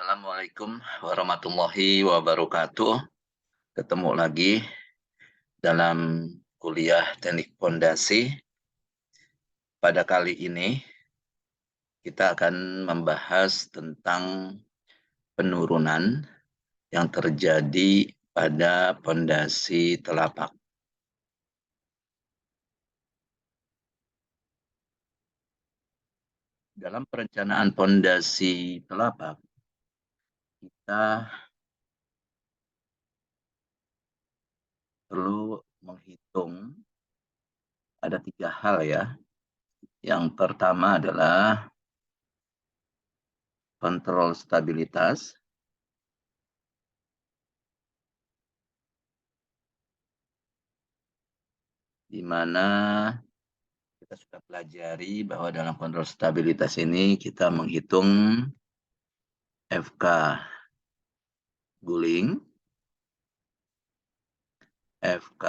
Assalamualaikum warahmatullahi wabarakatuh. Ketemu lagi dalam kuliah teknik pondasi. Pada kali ini kita akan membahas tentang penurunan yang terjadi pada pondasi telapak. Dalam perencanaan pondasi telapak, kita perlu menghitung ada 3 hal ya. Yang pertama adalah kontrol stabilitas, di mana kita sudah pelajari bahwa dalam kontrol stabilitas ini kita menghitung FK guling, FK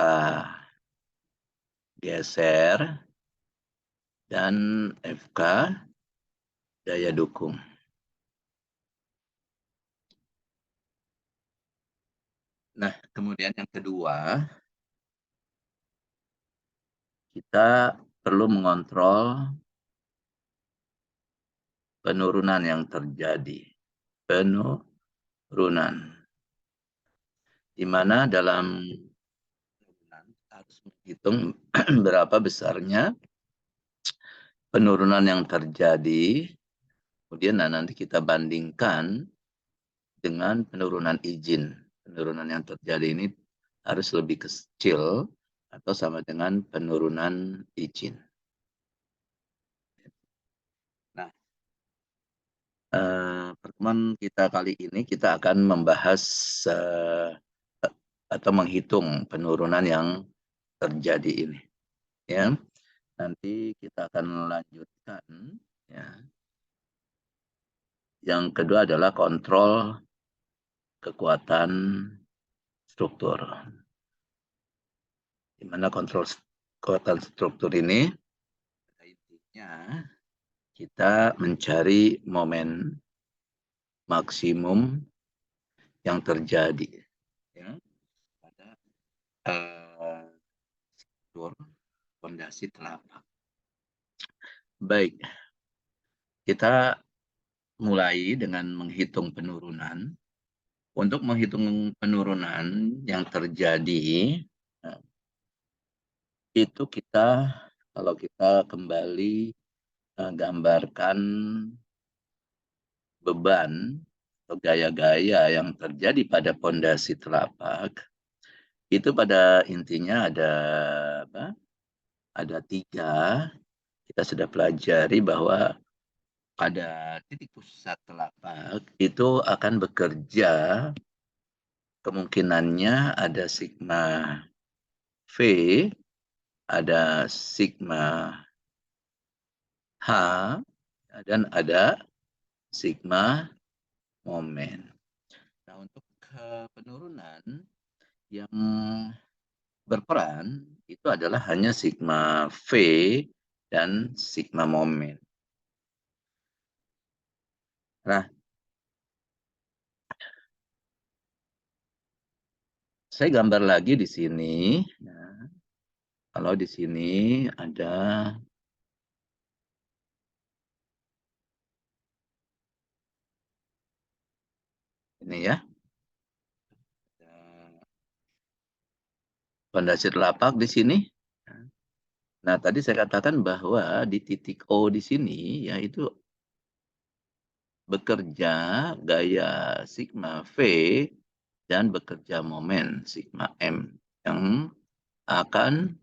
geser, dan FK daya dukung. Nah, kemudian yang kedua, kita perlu mengontrol penurunan yang terjadi. Penurunan. Di mana dalam penurunan harus menghitung berapa besarnya penurunan yang terjadi. Kemudian nanti kita bandingkan dengan penurunan izin. Penurunan yang terjadi ini harus lebih kecil atau sama dengan penurunan izin. Nah, pertemuan kita kali ini kita akan membahas atau menghitung penurunan yang terjadi ini. Ya, nanti kita akan lanjutkan. Ya. Yang kedua adalah kontrol kekuatan struktur. Di mana kontrol kekuatan struktur ini intinya kita mencari momen maksimum yang terjadi ya, pada struktur fondasi telapak. Baik, kita mulai dengan menghitung penurunan. Untuk menghitung penurunan yang terjadi, itu kita, kalau kita kembali gambarkan beban atau gaya-gaya yang terjadi pada pondasi telapak, itu pada intinya ada apa? Ada 3. Kita sudah pelajari bahwa pada titik pusat telapak itu akan bekerja, kemungkinannya ada sigma V, ada sigma H, dan ada sigma momen. Nah, untuk penurunan yang berperan itu adalah hanya sigma V dan sigma momen. Nah, saya gambar lagi di sini. Nah, kalau di sini ada ini ya, pondasi telapak di sini. Nah, tadi saya katakan bahwa di titik O di sini, ya itu bekerja gaya sigma V dan bekerja momen sigma M yang akan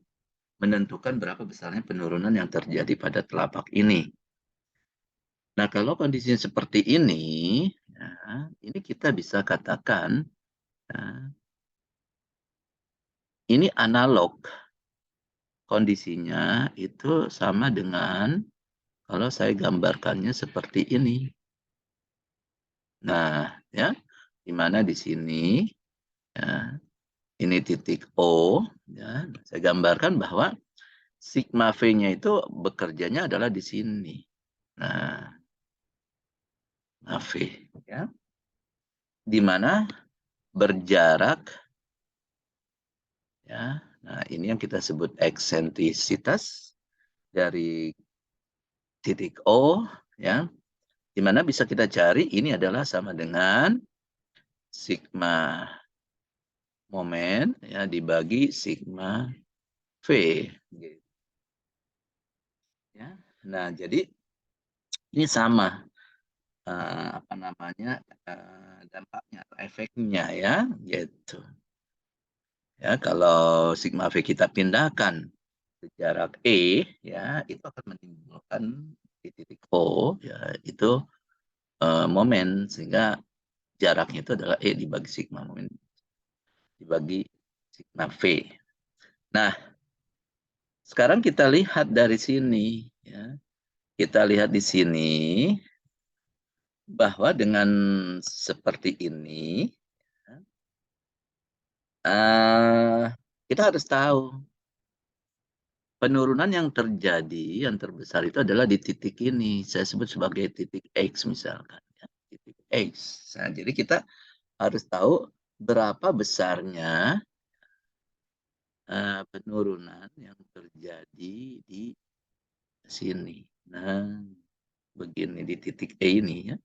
menentukan berapa besarnya penurunan yang terjadi pada telapak ini. Nah, kalau kondisinya seperti ini, ya, ini kita bisa katakan ya, ini analog. Kondisinya itu sama dengan kalau saya gambarkannya seperti ini. Nah, ya, di mana di sini, ya, ini titik O, ya, saya gambarkan bahwa sigma V-nya itu bekerjanya adalah di sini. Nah, V, ya. di mana berjarak, ya. Nah, ini yang kita sebut eksentrisitas dari titik O, ya. Di mana bisa kita cari ini adalah sama dengan sigma momen, ya, dibagi sigma V. Gitu, ya. Nah, jadi ini sama apa namanya dampaknya atau efeknya, ya, gitu. Ya, kalau sigma V kita pindahkan ke jarak E, ya, itu akan menimbulkan di titik O, ya, itu momen, sehingga jaraknya itu adalah E dibagi sigma momen dibagi sigma V. Nah, sekarang kita lihat dari sini, ya. Kita lihat di sini bahwa dengan seperti ini, ya, kita harus tahu penurunan yang terjadi yang terbesar itu adalah di titik ini. Saya sebut sebagai titik X misalkan, ya. Titik X. Nah, jadi kita harus tahu berapa besarnya penurunan yang terjadi di sini. Nah, begini di titik E ini, ya.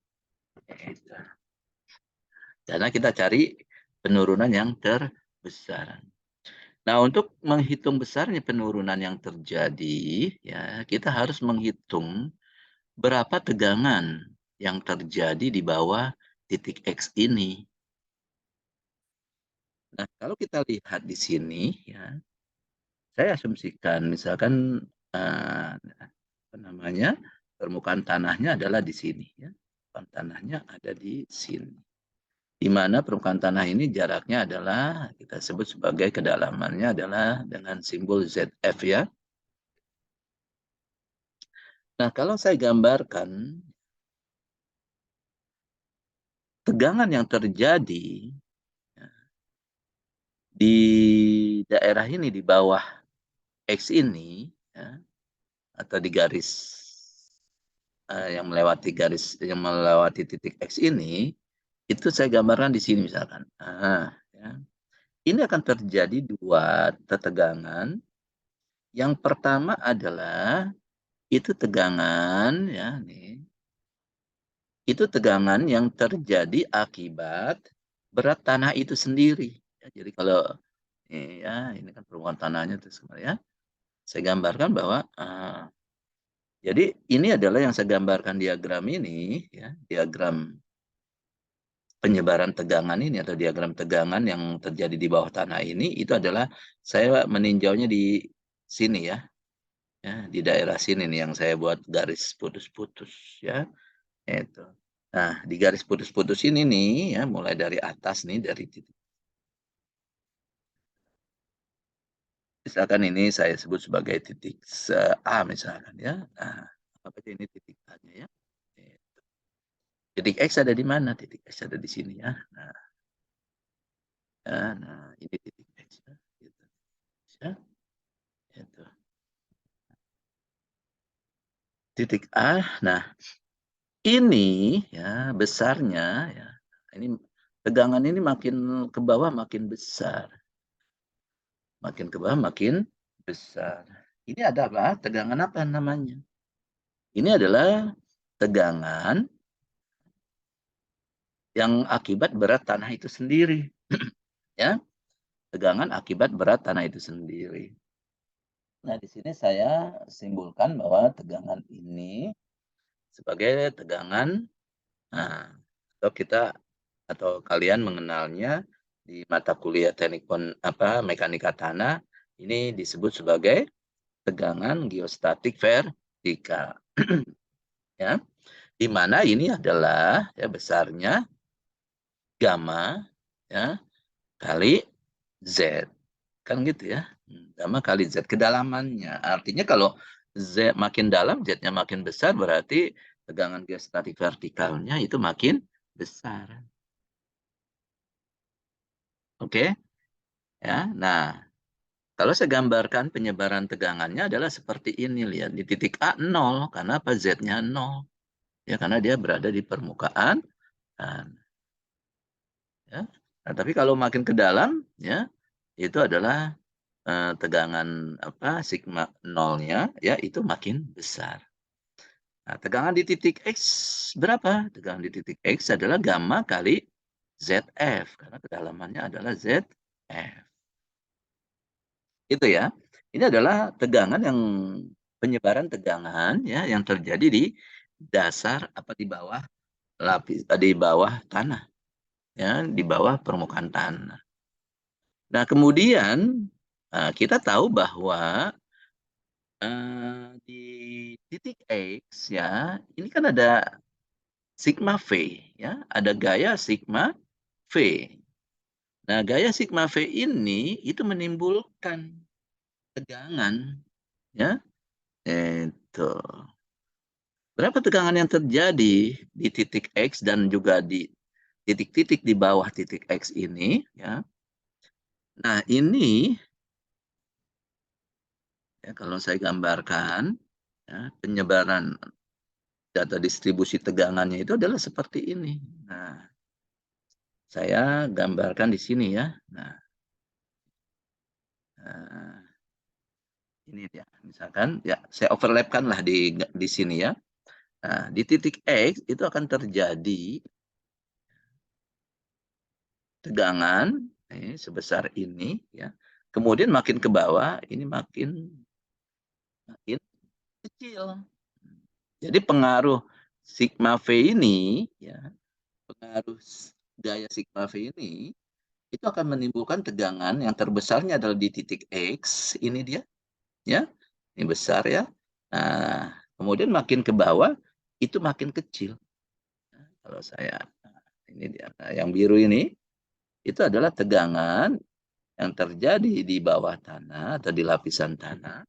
Karena kita cari penurunan yang terbesar. Nah, untuk menghitung besarnya penurunan yang terjadi, ya, kita harus menghitung berapa tegangan yang terjadi di bawah titik X ini. Nah, kalau kita lihat di sini, ya, saya asumsikan misalkan apa namanya permukaan tanahnya adalah di sini, ya. Permukaan tanahnya ada di sini. Di mana permukaan tanah ini jaraknya adalah kita sebut sebagai kedalamannya adalah dengan simbol ZF, ya. Nah, kalau saya gambarkan tegangan yang terjadi, ya, di daerah ini di bawah X ini, ya, atau di garis yang melewati titik X ini, itu saya gambarkan di sini misalkan. Nah, ya. Ini akan terjadi dua ketegangan. Yang pertama adalah itu tegangan, ya, nih. Itu tegangan yang terjadi akibat berat tanah itu sendiri. Ya, jadi kalau ya ini kan permukaan tanahnya itu sebenarnya. Saya gambarkan bahwa jadi ini adalah yang saya gambarkan diagram ini, ya, diagram penyebaran tegangan ini atau diagram tegangan yang terjadi di bawah tanah ini itu adalah saya meninjaunya di sini, ya, ya, di daerah sini nih yang saya buat garis putus-putus, ya, itu. Nah, di garis putus-putus ini nih, ya, mulai dari atas nih, dari titik. Misalkan ini saya sebut sebagai titik A misalkan, ya. Nah, apa ini titik A-nya, ya. Gitu. Titik X ada di mana? Titik X ada di sini, ya. Nah, ya, nah ini titik X, ya. Gitu. Ya, itu. Titik A. Nah, ini, ya, besarnya, ya. Ini tegangan ini makin ke bawah makin besar. Makin ke bawah makin besar. Ini ada apa? Tegangan apa namanya? Ini adalah tegangan yang akibat berat tanah itu sendiri. Ya, tegangan akibat berat tanah itu sendiri. Nah, di sini saya simpulkan bahwa tegangan ini sebagai tegangan, nah, atau kita atau kalian mengenalnya di mata kuliah mekanika tanah, ini disebut sebagai tegangan geostatik vertikal. Ya, di mana ini adalah, ya, besarnya gamma, ya, kali Z. Kan gitu, ya. Gamma kali Z kedalamannya. Artinya kalau Z makin dalam, Z-nya makin besar, berarti tegangan geostatik vertikalnya itu makin besar. Oke? Ya. Nah, kalau saya gambarkan penyebaran tegangannya adalah seperti ini, lihat di titik A 0, karena apa? Z-nya 0. Ya, karena dia berada di permukaan. Nah, ya. Nah, tapi kalau makin ke dalam, ya, itu adalah, tegangan apa, sigma nolnya, ya, itu makin besar. Nah, tegangan di titik X berapa? Tegangan di titik X adalah gamma kali ZF, karena kedalamannya adalah ZF. Itu ya. Ini adalah tegangan yang penyebaran tegangan ya yang terjadi di dasar apa di bawah di bawah tanah ya, di bawah permukaan tanah. Nah, kemudian kita tahu bahwa di titik X ya, ini kan ada sigma V ya, ada gaya sigma V. Nah, gaya sigma V ini itu menimbulkan tegangan ya. Itu. Berapa tegangan yang terjadi di titik X dan juga di titik-titik di bawah titik X ini ya. Nah, ini ya kalau saya gambarkan ya, penyebaran data distribusi tegangannya itu adalah seperti ini. Nah, saya gambarkan di sini ya. Nah, nah ini dia. Misalkan ya saya overlapkan lah di sini ya. Nah, di titik X itu akan terjadi tegangan sebesar ini ya. Kemudian makin ke bawah ini makin makin kecil. Jadi pengaruh sigma V ini ya, pengaruh gaya sigma V ini itu akan menimbulkan tegangan yang terbesarnya adalah di titik X, ini dia ya. Ini besar ya. Nah, kemudian makin ke bawah itu makin kecil. Nah, kalau saya ini dia. Nah, yang biru ini itu adalah tegangan yang terjadi di bawah tanah atau di lapisan tanah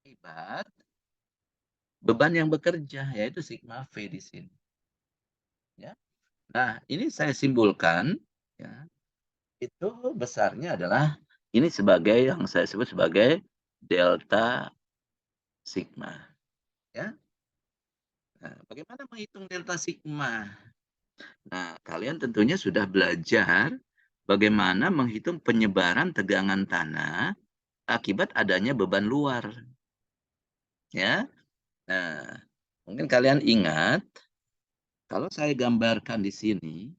akibat beban yang bekerja, yaitu sigma V di sini. Ya. Nah, ini saya simpulkan, ya, itu besarnya adalah ini sebagai yang saya sebut sebagai delta sigma. Ya. Nah, bagaimana menghitung delta sigma? Nah, kalian tentunya sudah belajar bagaimana menghitung penyebaran tegangan tanah akibat adanya beban luar. Ya. Nah, mungkin kalian ingat kalau saya gambarkan di sini,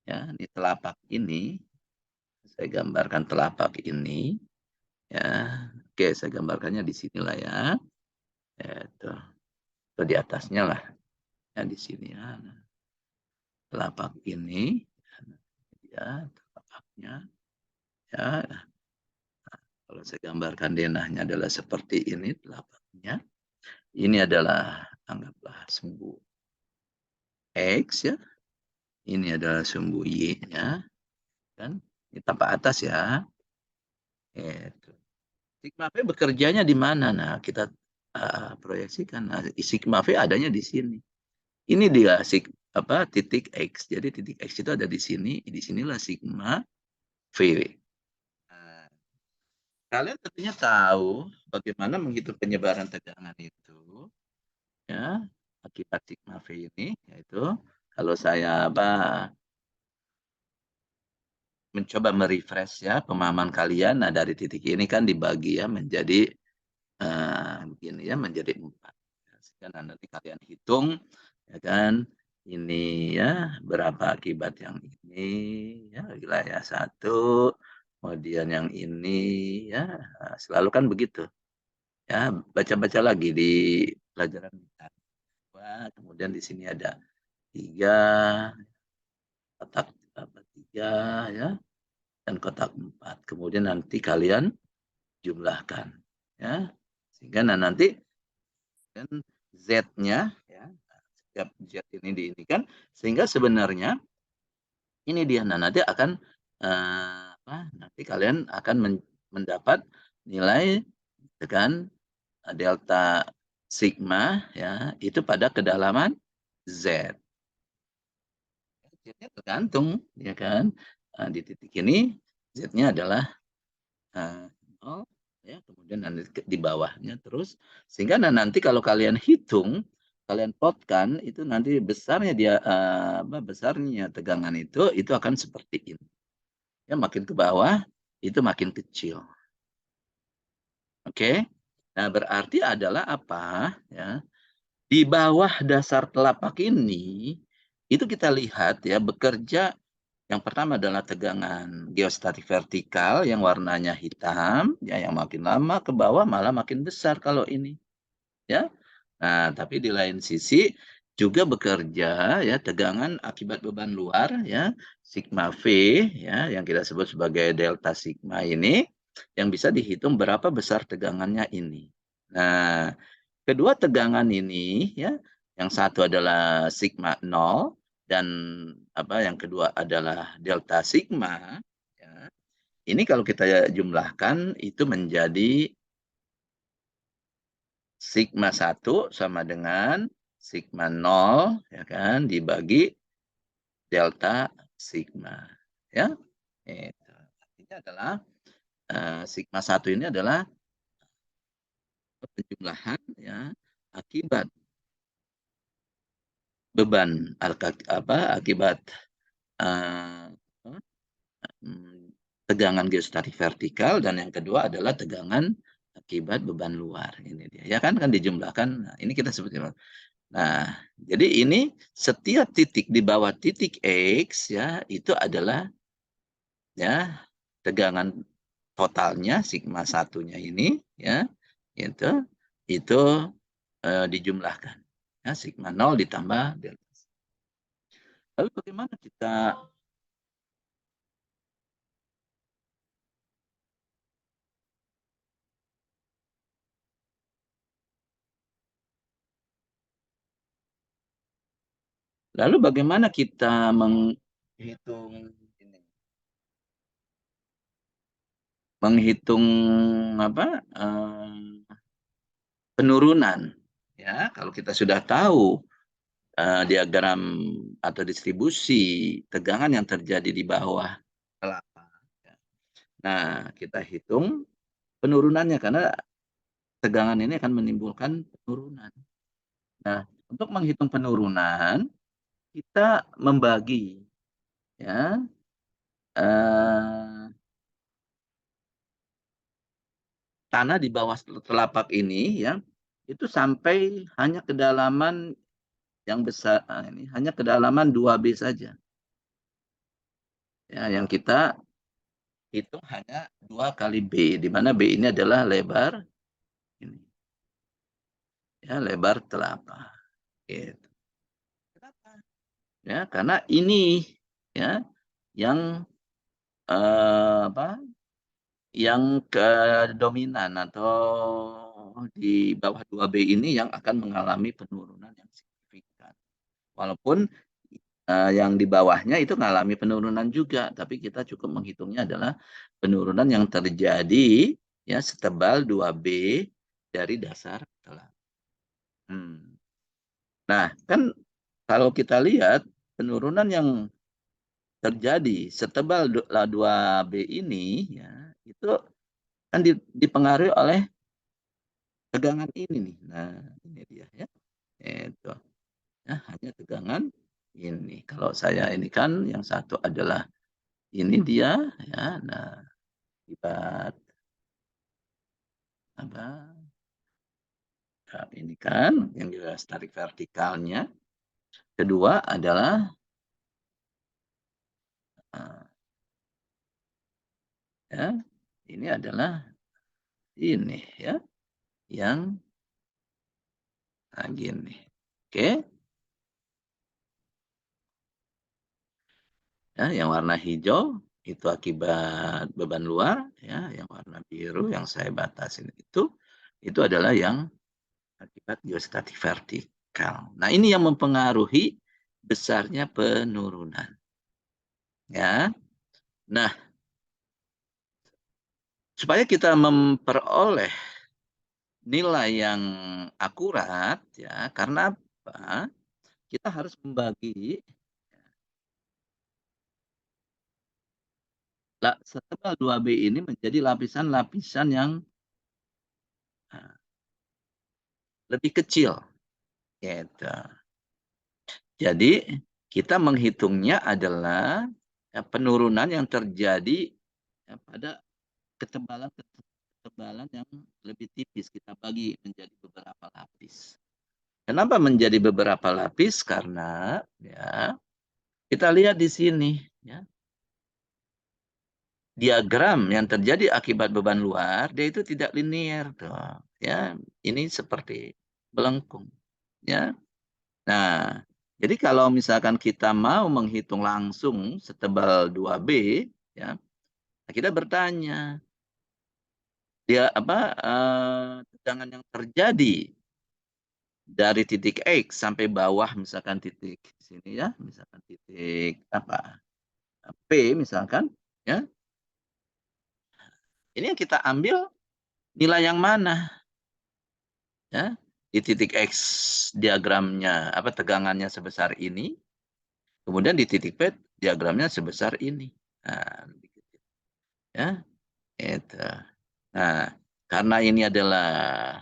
ya, ini telapak ini, saya gambarkan telapak ini, ya, oke, saya gambarkannya di sinilah ya, itu, itu di atasnya lah, ya di sini ya, telapak ini, ya, telapaknya, ya, kalau saya gambarkan denahnya adalah seperti ini telapaknya, ini adalah anggaplah sumbu X ya, ini adalah sumbu Y-nya, kan, ini tapak atas ya, itu. Sigma V bekerjanya di mana? Nah, kita proyeksikan. Nah, sigma V adanya di sini. Ini dia titik X. Jadi titik X itu ada di sini. Di sinilah sigma V. Nah, kalian tentunya tahu bagaimana menghitung penyebaran tegangan itu, ya, akibat sigma V ini, yaitu kalau saya mencoba merefresh ya pemahaman kalian. Nah, dari titik ini kan dibagi ya menjadi begini ya, menjadi 4. Sehingga nanti kalian hitung ya kan, ini ya berapa akibat yang ini ya, wilayah 1, kemudian yang ini ya, selalu kan begitu. Ya, baca-baca lagi di pelajaran kita. Kemudian di sini ada 3 kotak 3 ya, dan kotak 4. Kemudian nanti kalian jumlahkan ya. Sehingga nanti dan Z-nya ya, setiap Z ini kan, sehingga sebenarnya ini dia. Nah, nanti akan nanti kalian akan mendapat nilai dengan delta sigma ya, itu pada kedalaman Z. Z-nya tergantung ya kan. Nah, di titik ini Z-nya adalah 0 ya, kemudian nanti di bawahnya terus, sehingga nanti kalau kalian hitung kalian plotkan itu nanti besarnya dia, besarnya tegangan itu akan seperti ini. Ya makin ke bawah, itu makin kecil. Oke? Nah, berarti adalah apa, ya, di bawah dasar telapak ini, itu kita lihat ya bekerja yang pertama adalah tegangan geostatik vertikal yang warnanya hitam, ya yang makin lama ke bawah malah makin besar kalau ini, ya. Nah, tapi di lain sisi juga bekerja ya tegangan akibat beban luar ya, sigma V ya yang kita sebut sebagai delta sigma ini yang bisa dihitung berapa besar tegangannya ini. Nah, kedua tegangan ini ya, yang satu adalah sigma 0 dan yang kedua adalah delta sigma ya. Ini kalau kita jumlahkan itu menjadi sigma 1 sama dengan sigma 0 ya kan dibagi delta sigma ya. Itu. Artinya adalah sigma 1 ini adalah penjumlahan ya akibat beban akibat uh, tegangan geostatik vertikal dan yang kedua adalah tegangan akibat beban luar. Ini dia. Ya kan dijumlahkan. Nah, ini kita sebut. Nah, jadi ini setiap titik di bawah titik X ya itu adalah ya tegangan totalnya sigma satunya ini ya itu dijumlahkan ya sigma 0 ditambah delta. Lalu bagaimana kita menghitung ini? Menghitung apa? Penurunan ya kalau kita sudah tahu diagram atau distribusi tegangan yang terjadi di bawah kelapa. Nah, kita hitung penurunannya karena tegangan ini akan menimbulkan penurunan. Nah, untuk menghitung penurunan kita membagi ya eh, tanah di bawah telapak ini ya itu sampai hanya kedalaman yang besar ini hanya kedalaman 2B saja. Ya, yang kita hitung hanya 2 kali B, di mana B ini adalah lebar ini. Ya, lebar telapak. Gitu. Kenapa? Ya, karena ini ya yang apa? Yang dominan atau di bawah 2B ini yang akan mengalami penurunan yang signifikan. Walaupun yang di bawahnya itu mengalami penurunan juga, tapi kita cukup menghitungnya adalah penurunan yang terjadi ya setebal 2B dari dasar telah. Nah, kan kalau kita lihat penurunan yang terjadi setebal 2B ini ya itu kan dipengaruhi oleh tegangan ini nih. Nah, ini dia ya. Itu. Ya, hanya tegangan ini. Kalau saya ini kan yang satu adalah ini dia ya. Nah, akibat apa? Nah, ini kan yang jelas tarik vertikalnya. Kedua adalah ya, ini adalah ini ya yang gini. Oke. Ya, yang warna hijau itu akibat beban luar ya, yang warna biru yang saya batasin itu adalah yang akibat geostatik vertikal. Nah, ini yang mempengaruhi besarnya penurunan. Ya. Nah, supaya kita memperoleh nilai yang akurat ya, karena apa? Kita harus membagi setebal 2B ini menjadi lapisan-lapisan yang lebih kecil Gitu. Jadi kita menghitungnya adalah penurunan yang terjadi pada ketebalan yang lebih tipis. Kita bagi menjadi beberapa lapis. Kenapa menjadi beberapa lapis? Karena ya kita lihat di sini ya, diagram yang terjadi akibat beban luar dia itu tidak linier tuh ya. Ini seperti melengkung ya. Nah, jadi kalau misalkan kita mau menghitung langsung setebal 2B ya, kita bertanya dia apa tegangan yang terjadi dari titik X sampai bawah misalkan titik sini ya, misalkan titik apa? P misalkan ya. Ini yang kita ambil nilai yang mana ya? Di titik X diagramnya apa tegangannya sebesar ini, kemudian di titik P diagramnya sebesar ini. Nah, ya, itu. Nah, karena ini adalah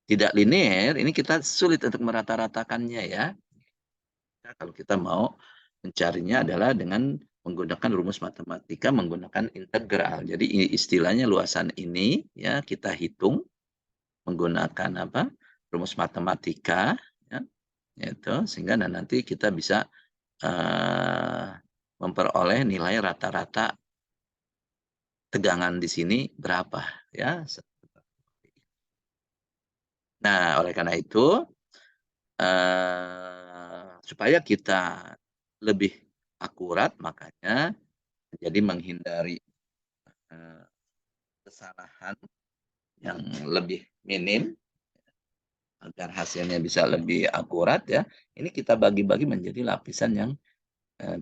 tidak linear, ini kita sulit untuk merata-ratakannya ya. Nah, kalau kita mau mencarinya adalah dengan menggunakan rumus matematika, menggunakan integral. Jadi istilahnya luasan ini ya kita hitung menggunakan apa? Rumus matematika ya, itu sehingga nanti kita bisa memperoleh nilai rata-rata tegangan di sini berapa ya. Nah, oleh karena itu supaya kita lebih akurat makanya jadi menghindari eee, kesalahan yang lebih minim agar hasilnya bisa lebih akurat ya, ini kita bagi-bagi menjadi lapisan yang,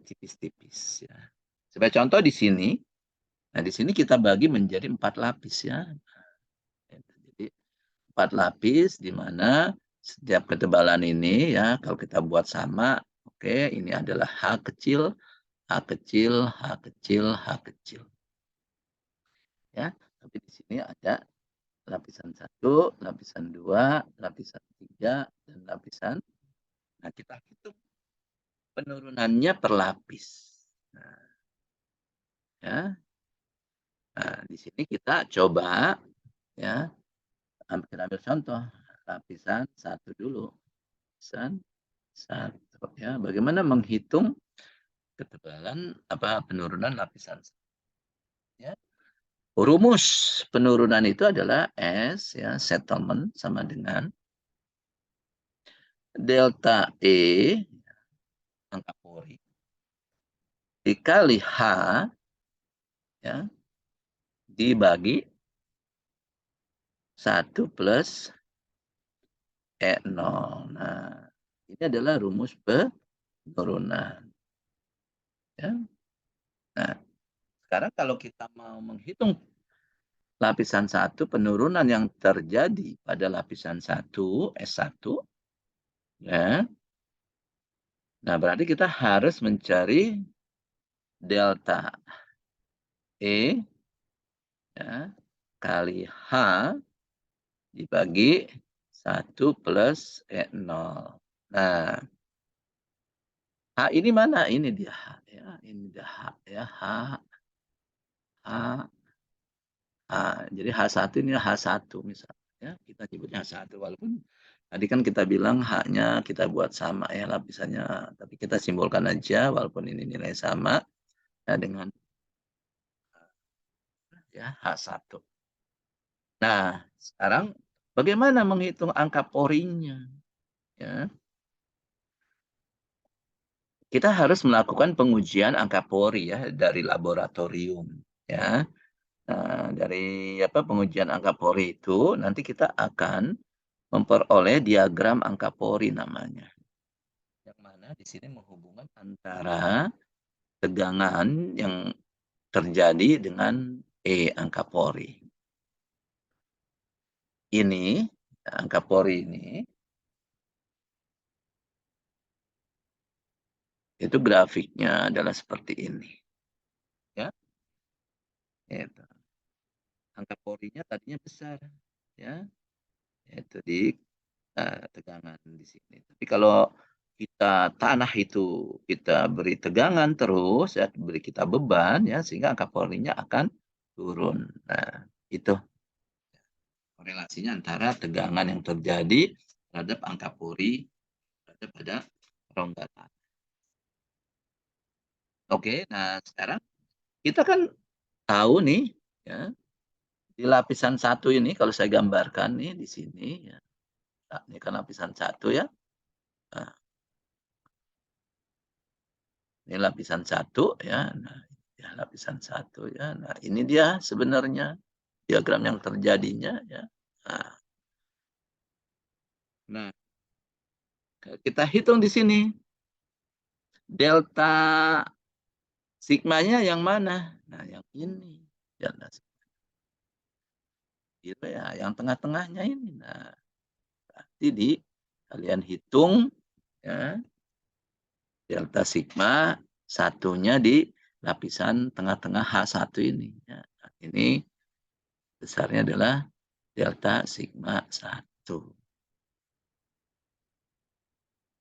tipis-tipis ya. Sebagai contoh di sini, nah di sini kita bagi menjadi 4 lapis ya. Jadi 4 lapis di mana setiap ketebalan ini ya kalau kita buat sama, oke ini adalah H kecil, H kecil, H kecil, H kecil. Ya, tapi di sini ada lapisan 1, lapisan 2, lapisan 3, dan lapisan. Nah, kita hitung penurunannya per lapis. Nah, ya. Nah, di sini kita coba ya, kita ambil contoh lapisan 1 dulu. Lapisan 1 ya. Bagaimana menghitung ketebalan apa penurunan lapisan ya. Rumus penurunan itu adalah S ya, settlement sama dengan delta E angka pori dikali H ya dibagi 1 plus E0. Nah, ini adalah rumus penurunan ya. Nah, sekarang kalau kita mau menghitung lapisan 1 penurunan yang terjadi pada lapisan 1 S1 ya. Nah, berarti kita harus mencari delta E ya, kali H dibagi 1 plus E0. Nah, H ini mana? Ini dia H ya, ini dia H ya, H, H, H. Jadi H1 ini H1 misalnya ya, kita sebutnya H1 walaupun tadi kan kita bilang H-nya kita buat sama ya lapisannya, tapi kita simbolkan aja walaupun ini nilai sama ya dengan ya H1. Nah, sekarang bagaimana menghitung angka porinya? Ya, kita harus melakukan pengujian angka pori ya dari laboratorium. Ya, nah, dari apa pengujian angka pori itu nanti kita akan memperoleh diagram angka pori namanya. Yang mana di sini menghubungkan antara tegangan yang terjadi dengan angka pori. Ini angka pori ini itu grafiknya adalah seperti ini. Ya, itu. Angka porinya tadinya besar, ya, itu di tegangan di sini. Tapi kalau kita tanah itu kita beri tegangan terus ya, beri kita beban ya, sehingga angka porinya akan turun. Nah, itu korelasinya antara tegangan yang terjadi terhadap angka pori pada rongga tanah. Oke, nah sekarang kita kan tahu nih ya, di lapisan satu ini kalau saya gambarkan nih di sini ya. Nah, ini kan lapisan satu ya. Nah, ini lapisan satu ya. Nah, ya lapisan satu ya. Nah, ini dia sebenarnya diagram yang terjadinya ya. Nah, nah kita hitung di sini delta sigmanya yang mana? Nah, yang ini. Delta itu ya, yang tengah-tengahnya ini. Nah, berarti kalian hitung ya, delta sigma satunya di lapisan tengah-tengah H1 ini. Ya, nah, ini besarnya adalah delta sigma 1.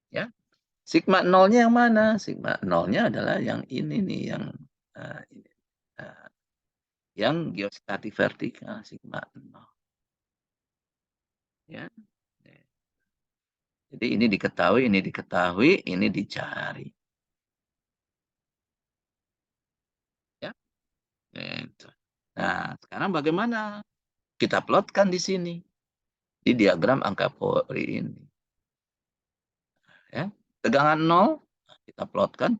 Ya. Sigma nolnya yang mana? Sigma nolnya adalah yang ini nih, ini. Uh, yang geostatik vertikal sigma 0. Ya. Jadi ini diketahui, ini dicari. Ya. Gitu. Nah, sekarang bagaimana? Kita plotkan di sini. Di diagram angka pori ini. Ya. Tegangan 0, kita plotkan.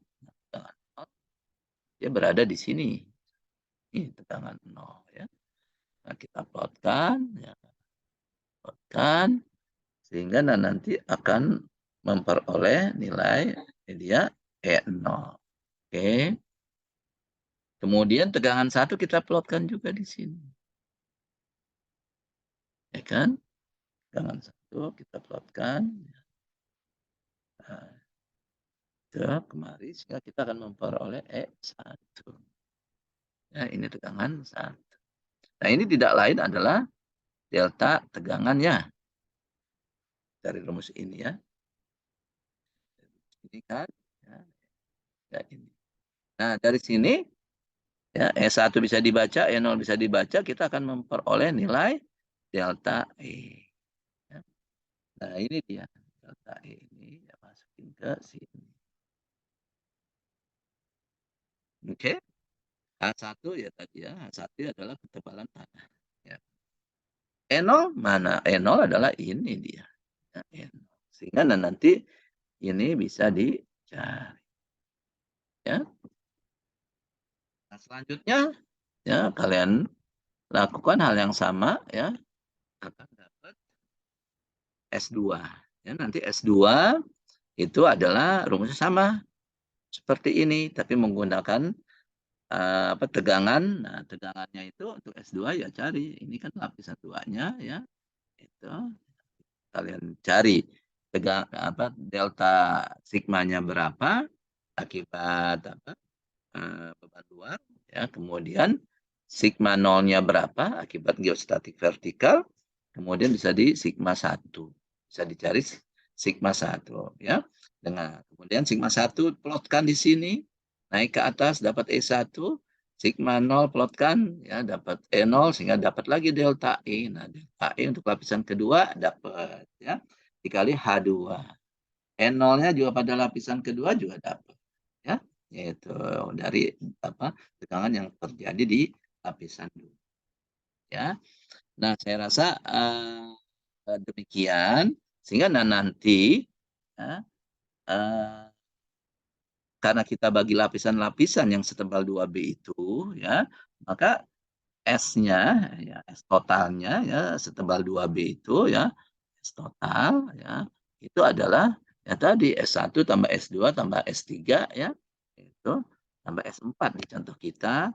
Tegangan 0, dia berada di sini. Ini tegangan 0. Ya. Nah, kita plotkan. Ya. Plotkan. Sehingga nanti akan memperoleh nilai dia E0. Oke. Kemudian tegangan 1 kita plotkan juga di sini. Ya kan? Tegangan 1 kita plotkan. Nah, ke kemari sehingga kita akan memperoleh E1. Ya, ini tegangan 1. Nah, ini tidak lain adalah delta tegangannya. Dari rumus ini ya. Ini kan. Ya, ini. Nah, dari sini ya, E1 bisa dibaca, E0 bisa dibaca, kita akan memperoleh nilai delta E. Ya. Nah, ini dia. Delta E ini ya, masukin ke sini. Oke. H1 ya tadi ya. H1 adalah ketebalan tanah. Ya. E0 mana? E0 adalah ini dia. Ya, E0. Sehingga nanti ini bisa dicari. Ya. Nah, selanjutnya ya kalian lakukan hal yang sama ya. Akan dapat S2. Ya, nanti S2 itu adalah rumusnya sama seperti ini, tapi menggunakan tegangan. Nah, tegangannya itu untuk S2 ya cari. Ini kan lapisan 2-nya ya. Itu kalian cari delta sigmanya berapa akibat beban luar ya. Kemudian sigma nolnya berapa akibat geostatik vertikal. Kemudian bisa di sigma 1. Bisa dicari sigma 1 ya. Kemudian sigma 1 plotkan di sini, naik ke atas dapat E1, sigma 0 plotkan ya dapat E0 sehingga dapat lagi delta E. Nah, delta E untuk lapisan kedua dapat ya dikali H2. E0-nya juga pada lapisan kedua juga dapat ya, yaitu dari tegangan yang terjadi di lapisan 2 ya. Nah, saya rasa demikian sehingga nanti ya, karena kita bagi lapisan-lapisan yang setebal 2B itu ya, maka S-nya ya S totalnya ya setebal 2B itu ya, S total ya itu adalah ya tadi S1 tambah S2 tambah S3 ya, itu tambah S4 di contoh kita.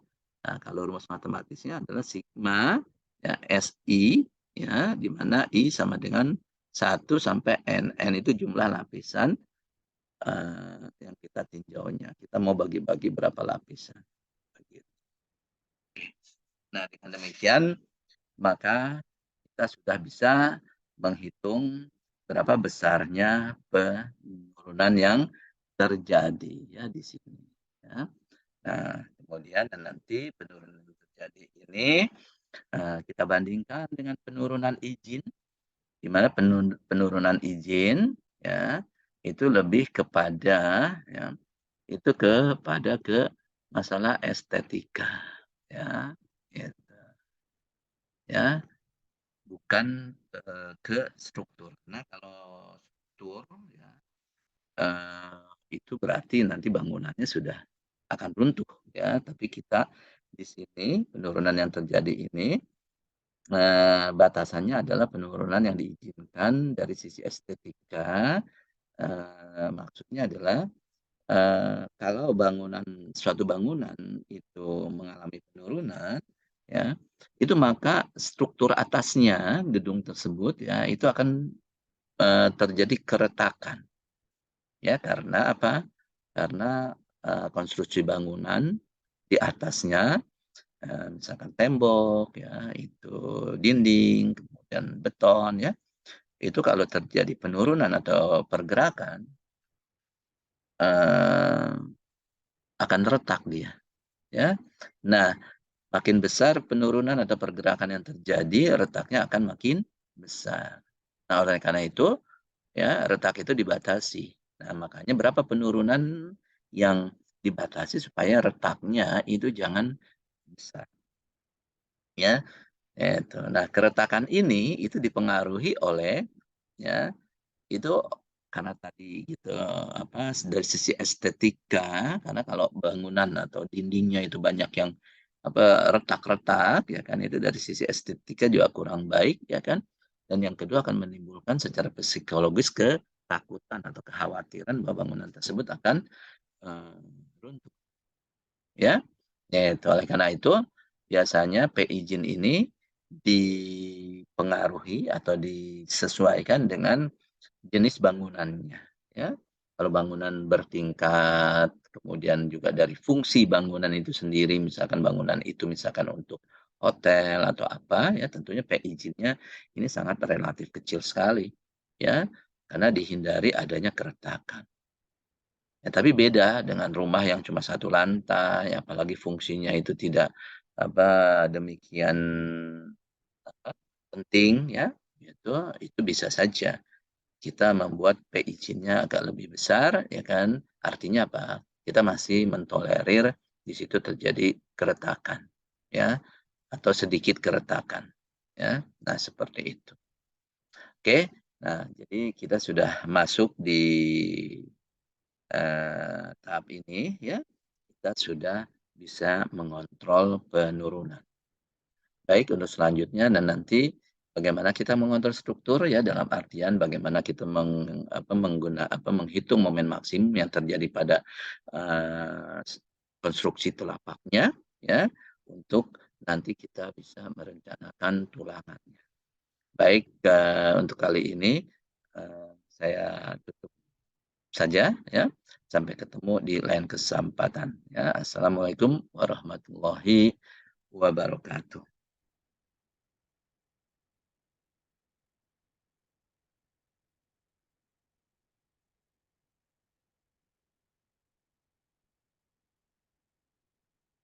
Nah, kalau rumus matematisnya adalah sigma ya SI ya, di mana I sama dengan 1 sampai N. N itu jumlah lapisan yang kita tinjaunya. Kita mau bagi-bagi berapa lapisan. Begitu. Nah, dengan demikian maka kita sudah bisa menghitung berapa besarnya penurunan yang terjadi ya di sini ya. Nah, kemudian nanti penurunan yang terjadi ini, kita bandingkan dengan penurunan izin, di mana penurunan izin ya, itu lebih kepada ya, itu kepada masalah estetika ya, gitu ya, bukan, ke struktur. Nah, kalau struktur ya, itu berarti nanti bangunannya sudah akan runtuh ya, tapi kita di sini penurunan yang terjadi ini, batasannya adalah penurunan yang diizinkan dari sisi estetika, maksudnya adalah, kalau suatu bangunan itu mengalami penurunan ya, itu maka struktur atasnya, gedung tersebut ya, itu akan, terjadi keretakan ya, karena apa? Karena, konstruksi bangunan di atasnya, misalkan tembok ya, itu dinding, kemudian beton ya, itu kalau terjadi penurunan atau pergerakan, eee, akan retak dia, ya. Nah, makin besar penurunan atau pergerakan yang terjadi, retaknya akan makin besar. Nah, oleh karena itu, ya, retak itu dibatasi. Nah, makanya berapa penurunan yang dibatasi supaya retaknya itu jangan besar, ya. Itu. Nah, keretakan ini itu dipengaruhi oleh ya, itu karena tadi gitu, apa, dari sisi estetika, karena kalau bangunan atau dindingnya itu banyak yang, apa, retak-retak ya kan, itu dari sisi estetika juga kurang baik ya kan. Dan yang kedua akan menimbulkan secara psikologis ketakutan atau kekhawatiran bahwa bangunan tersebut akan, eee, runtuh ya. Itu, oleh karena itu biasanya izin ini dipengaruhi atau disesuaikan dengan jenis bangunannya, ya. Kalau bangunan bertingkat, kemudian juga dari fungsi bangunan itu sendiri, misalkan bangunan itu misalkan untuk hotel atau apa, ya tentunya izinnya ini sangat relatif kecil sekali, ya, karena dihindari adanya keretakan. Ya, tapi beda dengan rumah yang cuma satu lantai, apalagi fungsinya itu tidak, apa, demikian, apa, penting ya, itu bisa saja kita membuat izinnya agak lebih besar, ya kan. Artinya apa? Kita masih mentolerir di situ terjadi keretakan, ya, atau sedikit keretakan, ya. Nah, seperti itu. Oke. Nah, jadi kita sudah masuk di, tahap ini ya, kita sudah bisa mengontrol penurunan. Baik, untuk selanjutnya dan nanti bagaimana kita mengontrol struktur ya, dalam artian bagaimana kita menghitung momen maksimum yang terjadi pada, konstruksi telapaknya ya, untuk nanti kita bisa merencanakan tulangannya. Baik, untuk kali ini, saya tutup saja ya, sampai ketemu di lain kesempatan ya. Assalamualaikum warahmatullahi wabarakatuh.